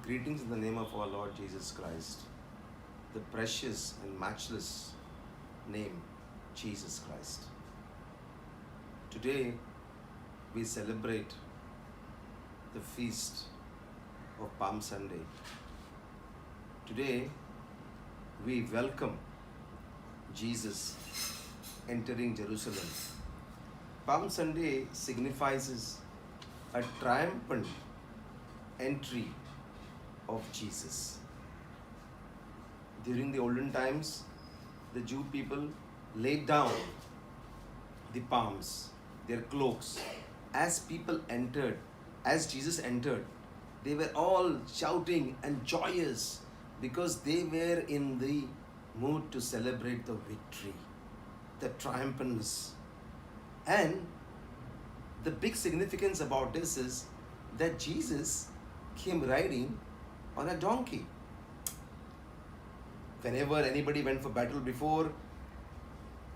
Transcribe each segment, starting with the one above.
Greetings in the name of our Lord Jesus Christ, the precious and matchless name, Jesus Christ. Today, we celebrate the feast of Palm Sunday. Today, we welcome Jesus entering Jerusalem. Palm Sunday signifies a triumphant entry of Jesus. During the olden times, the Jew people laid down the palms, their cloaks. As people entered, as Jesus entered, they were all shouting and joyous because they were in the mood to celebrate the victory, the triumphantness. And the big significance about this is that Jesus came riding on a donkey. Whenever anybody went for battle before,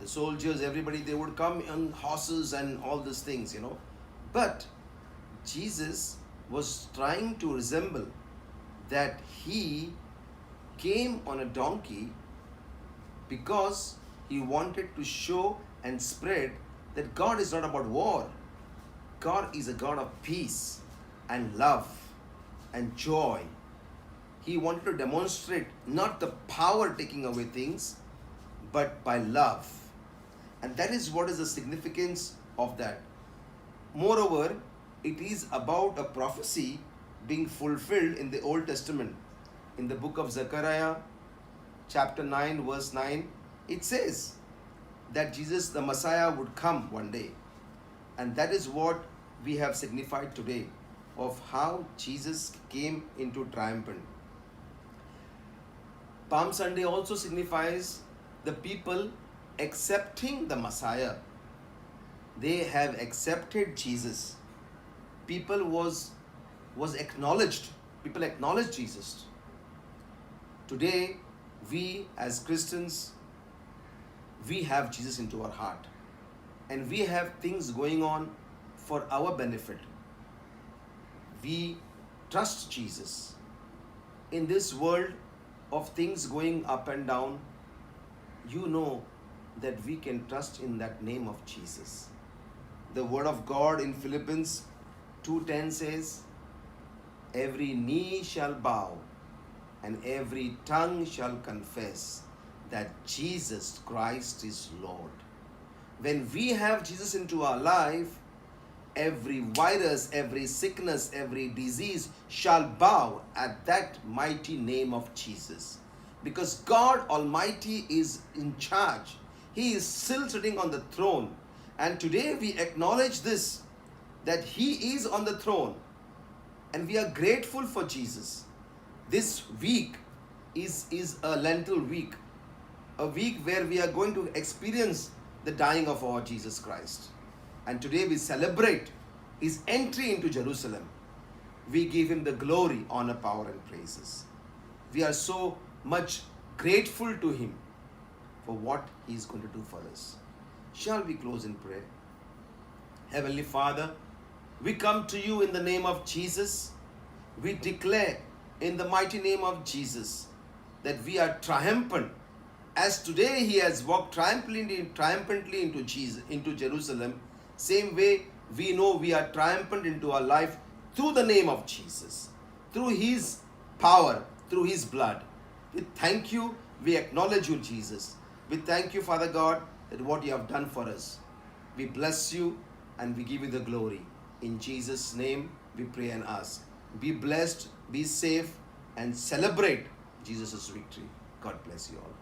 the soldiers, everybody, they would come on horses and all these things, But Jesus was trying to resemble that he came on a donkey because he wanted to show and spread that God is not about war. God is a God of peace and love and joy. He wanted to demonstrate not the power taking away things, but by love. And that is what is the significance of that. Moreover, it is about a prophecy being fulfilled in the Old Testament. In the book of Zechariah, chapter 9, verse 9, it says that Jesus, the Messiah, would come one day. And that is what we have signified today of how Jesus came into triumphant. Palm Sunday also signifies the people accepting the Messiah. They have accepted Jesus. People was acknowledged. People acknowledged Jesus. Today, we as Christians, we have Jesus into our heart. And we have things going on for our benefit. We trust Jesus. In this world of things going up and down, you know that we can trust in that name of Jesus. The word of God in Philippians 2:10 says, every knee shall bow and every tongue shall confess that Jesus Christ is Lord. When we have Jesus into our life, every virus, every sickness, every disease shall bow at that mighty name of Jesus. Because God Almighty is in charge. He is still sitting on the throne. And today we acknowledge this, that He is on the throne. And we are grateful for Jesus. This week is a Lenten week. A week where we are going to experience the dying of our Jesus Christ. And today we celebrate His entry into Jerusalem. We give Him the glory, honor, power, and praises. We are so much grateful to Him for what He is going to do for us. Shall we close in prayer? Heavenly Father, we come to You in the name of Jesus. We declare in the mighty name of Jesus that we are triumphant. As today He has walked triumphantly into Jerusalem, same way we know we are triumphant into our life through the name of Jesus, through His power, through His blood. We thank You, we acknowledge You, Jesus. We thank You, Father God, that what You have done for us. We bless You and we give You the glory. In Jesus' name we pray and ask. Be blessed, be safe, and celebrate Jesus' victory. God bless you all.